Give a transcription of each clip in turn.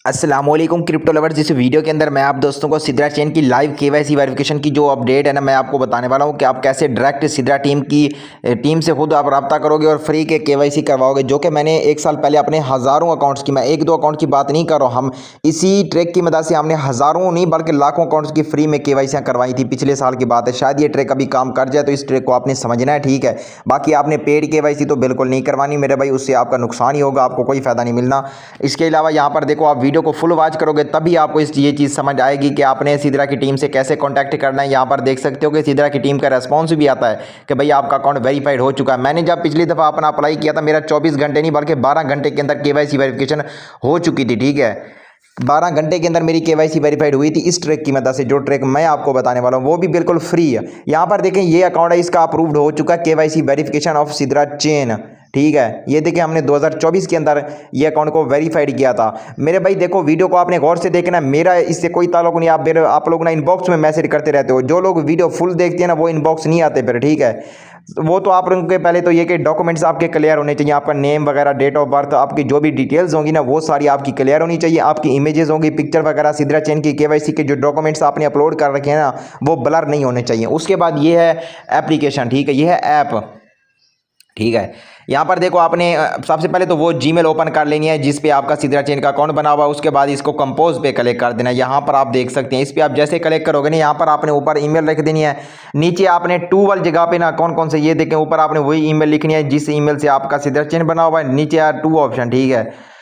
अस्सलामुअलैकुम crypto lovers. इस video के अंदर मैं आप दोस्तों को सिद्रा चेन की लाइव केवाईसी वेरिफिकेशन की जो अपडेट है ना, मैं आपको बताने वाला हूं कि आप कैसे डायरेक्ट सिद्रा टीम से खुद आप रब्ता करोगे और फ्री के केवाईसी करवाओगे। जो कि मैंने एक साल पहले अपने हज़ारों अकाउंट्स की, मैं एक दो अकाउंट की बात नहीं कर रहा हूँ, हम इसी ट्रैक की मदद से हमने हज़ारों नहीं बल्कि लाखों अकाउंट्स की फ्री में केवाईसियाँ करवाई थी। पिछले साल की बात है, शायद ये ट्रैक अभी काम कर जाए, तो इस ट्रैक को आपने समझना है, ठीक है। बाकी आपने पेड केवाईसी तो बिल्कुल नहीं करवानी मेरे भाई, उससे आपका नुकसान ही होगा, आपको कोई फ़ायदा नहीं मिलना। इसके अलावा यहाँ पर देखो, आप वीडियो को फुल वॉच करोगे तभी आपको ये चीज़ समझ आएगी कि आपने सिद्रा की टीम से कैसे कांटेक्ट करना है। यहाँ पर देख सकते हो कि सिद्रा की टीम का रेस्पॉन्स भी आता है कि भाई आपका अकाउंट वेरीफाइड हो चुका है। मैंने जब पिछली दफ़ा अपना अप्लाई किया था, मेरा 24 घंटे नहीं बल्कि 12 घंटे के अंदर केवाईसी वेरिफिकेशन हो चुकी थी, ठीक है। 12 घंटे के अंदर मेरी केवाईसी वेरीफाइड हुई थी इस ट्रैक की मदद से। जो ट्रैक मैं आपको बताने वाला हूँ वो भी बिल्कुल फ्री है। यहाँ पर देखें, ये अकाउंट है, इसका अप्रूव्ड हो चुका है KYC verification of Sidra chain, ठीक है। ये देखिए, हमने 2024 के अंदर ये अकाउंट को वेरीफाइड किया था मेरे भाई। देखो, वीडियो को आपने गौर से देखना, मेरा इससे कोई ताल्लुक नहीं। आप लोग ना इनबॉक्स में मैसेज करते रहते हो, जो लोग वीडियो फुल देखते हैं ना वो इनबॉक्स नहीं आते फिर, ठीक है। वो तो आप लोगों के पहले तो ये कि डॉक्यूमेंट्स आपके क्लियर होने चाहिए, आपका नेम वगैरह, डेट ऑफ बर्थ, आपकी जो भी डिटेल्स होंगी ना वो सारी आपकी क्लियर होनी चाहिए। आपकी इमेजेस होंगी, पिक्चर वगैरह, सिद्रा चेन की केवाईसी के जो डॉक्यूमेंट्स आपने अपलोड कर रखे हैं ना वो ब्लर नहीं होने चाहिए। उसके बाद ये है एप्लीकेशन, ठीक है, ये है ऐप, ठीक है। यहाँ पर देखो, आपने सबसे पहले तो वो जीमेल ओपन कर लेनी है जिस पे आपका सिद्रा चेन का अकाउंट बना हुआ है। उसके बाद इसको कंपोज पे क्लिक कर देना है। यहाँ पर आप देख सकते हैं, इस पे आप जैसे क्लिक करोगे ना, यहाँ पर आपने ऊपर ईमेल रख देनी है। नीचे आपने टू वाली जगह पे ना कौन कौन से ये देखें, ऊपर आपने वही ईमेल लिखनी है जिस ईमेल से आपका सिद्रा चेन बना हुआ है। नीचे यार टू ऑप्शन, ठीक है।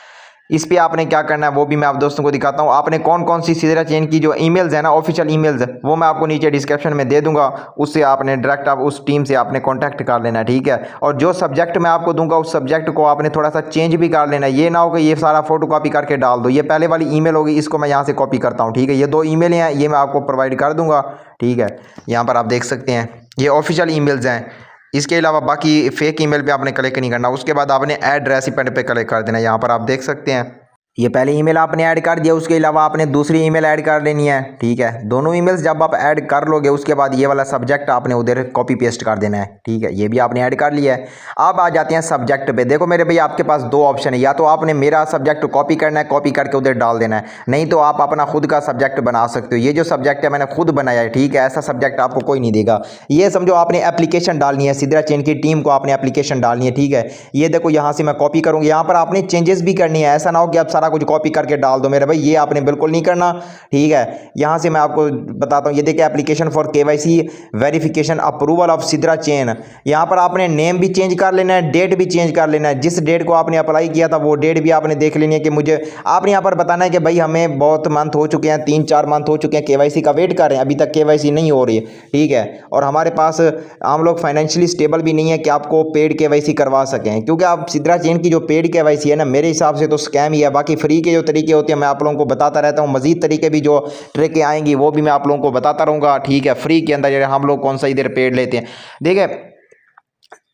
इस पे आपने क्या करना है वो भी मैं आप दोस्तों को दिखाता हूँ। आपने कौन कौन सी सिद्रा चेन की जो ईमेल्स है ना, ऑफिशियल ईमेल्स, वो मैं आपको नीचे डिस्क्रिप्शन में दे दूंगा। उससे आपने डायरेक्ट आप उस टीम से आपने कांटेक्ट कर लेना है, ठीक है। और जो सब्जेक्ट मैं आपको दूंगा उस सब्जेक्ट को आपने थोड़ा सा चेंज भी कर लेना है। ये ना हो कि ये सारा फोटो कॉपी करके डाल दो। ये पहले वाली ईमेल होगी, इसको मैं यहाँ से कॉपी करता हूँ, ठीक है। ये दो ईमेल हैं, ये मैं आपको प्रोवाइड कर दूंगा, ठीक है। यहाँ पर आप देख सकते हैं ये ऑफिशियल ईमेल्स हैं। इसके अलावा बाकी फेक ईमेल पे आपने क्लिक नहीं करना। उसके बाद आपने ऐड रेसिपेंट पे क्लिक कर देना। यहाँ पर आप देख सकते हैं ये पहले ईमेल आपने ऐड कर दिया, उसके अलावा आपने दूसरी ईमेल ऐड कर लेनी है, ठीक है। दोनों ईमेल्स जब आप ऐड कर लोगे उसके बाद ये वाला सब्जेक्ट आपने उधर कॉपी पेस्ट कर देना है, ठीक है। ये भी आपने ऐड कर लिया है। अब आ जाते हैं सब्जेक्ट पे। देखो मेरे भाई, आपके पास दो ऑप्शन है, या तो आपने मेरा सब्जेक्ट कॉपी करना है, कॉपी करके उधर डाल देना है, नहीं तो आप अपना खुद का सब्जेक्ट बना सकते हो। ये जो सब्जेक्ट है मैंने खुद बनाया है, ठीक है। ऐसा सब्जेक्ट आपको कोई नहीं देगा। ये समझो आपने एप्लीकेशन डालनी है, सिद्रा चेन की टीम को आपने एप्लीकेशन डालनी है, ठीक है। ये देखो, यहाँ से मैं कॉपी करूँगी, यहाँ पर आपने चेंजेस भी करनी है। ऐसा ना हो कि आप सारा कुछ कॉपी करके डाल दो मेरे भाई, ये आपने बिल्कुल नहीं करना, ठीक है। यहां से मैं आपको बताता हूं, ये देखिए application for KYC verification approval of Sidra chain. यहां पर आपने नेम भी चेंज कर लेना है, डेट भी चेंज कर लेना है। जिस डेट को आपने अप्लाई किया था वो डेट भी आपने देख लेनी है कि मुझे, आपने यहां पर बताना है कि भाई हमें बहुत मंथ हो चुके हैं, 3-4 मंथ हो चुके हैं, केवाईसी का वेट कर रहे हैं, अभी तक केवाईसी नहीं हो रही है, ठीक है। और हमारे पास हम लोग फाइनेंशियली स्टेबल भी नहीं है कि आपको पेड केवाईसी करवा सकें, क्योंकि आप सिद्रा चेन की जो पेड केवाईसी है ना, मेरे हिसाब से तो स्कैम ही है। बाकी फ्री के जो तरीके होते हैं मैं आप लोगों को बताता रहता हूं। मजीद तरीके भी जो ट्रिक आएंगी वो भी मैं आप लोगों को बताता रहूंगा, ठीक है। फ्री के अंदर हम लोग कौन सा इधर पेड लेते हैं, देखिए।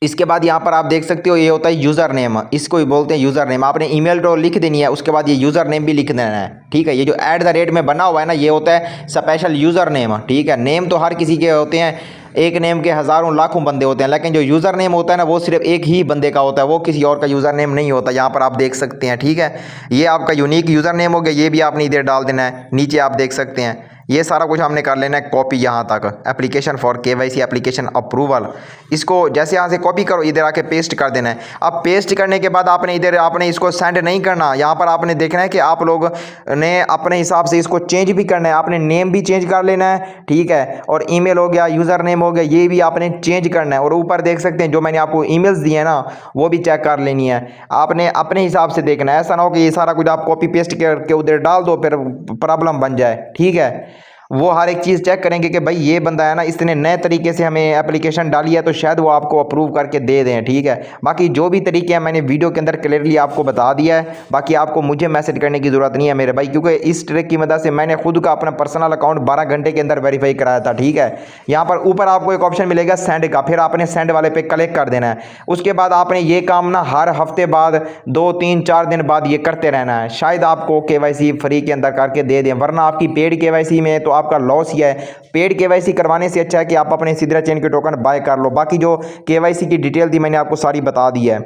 इसके बाद यहाँ पर आप देख सकते हो ये होता है यूज़र नेम, इसको ही बोलते हैं यूज़र नेम। आपने ईमेल तो लिख देनी है, उसके बाद ये यूज़र नेम भी लिख देना है, ठीक है। ये जो @ में बना हुआ है ना, ये होता है स्पेशल यूज़र नेम, ठीक है। नेम तो हर किसी के होते हैं, एक नेम के हज़ारों लाखों बंदे होते हैं, लेकिन जो यूज़र नेम होता है ना वो सिर्फ एक ही बंदे का होता है, वो किसी और का यूज़र नेम नहीं होता। यहाँ पर आप देख सकते हैं, ठीक है। ये आपका यूनिक यूज़र नेम हो गया, ये भी आपने इधर डाल देना है। नीचे आप देख सकते हैं ये सारा कुछ हमने कर लेना है कॉपी, यहाँ तक application for KYC application approval. इसको जैसे यहाँ से कॉपी करो, इधर आके पेस्ट कर देना है। अब पेस्ट करने के बाद आपने इधर आपने इसको सेंड नहीं करना, यहाँ पर आपने देखना है कि आप लोग ने अपने हिसाब से इसको चेंज भी करना है। आपने नेम भी चेंज कर लेना है, ठीक है। और ईमेल हो गया, यूज़र नेम हो गया, ये भी आपने चेंज करना है। और ऊपर देख सकते हैं जो मैंने आपको ईमेल्स दिए हैं ना वो भी चेक कर लेनी है। आपने अपने हिसाब से देखना है, ऐसा ना हो कि ये सारा कुछ आप कॉपी पेस्ट करके उधर डाल दो फिर प्रॉब्लम बन जाए, ठीक है। वो हर एक चीज़ चेक करेंगे कि भाई ये बंदा है ना, इसने नए तरीके से हमें एप्लीकेशन डाली है, तो शायद वो आपको अप्रूव करके दे दें, ठीक है। बाकी जो भी तरीके हैं मैंने वीडियो के अंदर क्लियरली आपको बता दिया है। बाकी आपको मुझे मैसेज करने की ज़रूरत नहीं है मेरे भाई, क्योंकि इस ट्रिक की मदद से मैंने खुद का अपना पर्सनल अकाउंट 12 घंटे के अंदर वेरीफाई कराया था, ठीक है। यहाँ पर ऊपर आपको एक ऑप्शन मिलेगा सेंड का, फिर आपने सेंड वाले पे क्लिक कर देना है। उसके बाद आपने ये काम ना हर हफ्ते बाद 2-3-4 दिन बाद ये करते रहना है। शायद आपको केवाईसी फ्री के अंदर करके दे दें, वरना आपकी पेड केवाईसी में तो आपका लॉस ही है। पेड केवाईसी करवाने से अच्छा है कि आप अपने सिद्रा चेन के टोकन बाय कर लो। बाकी जो केवाईसी की डिटेल थी मैंने आपको सारी बता दी है।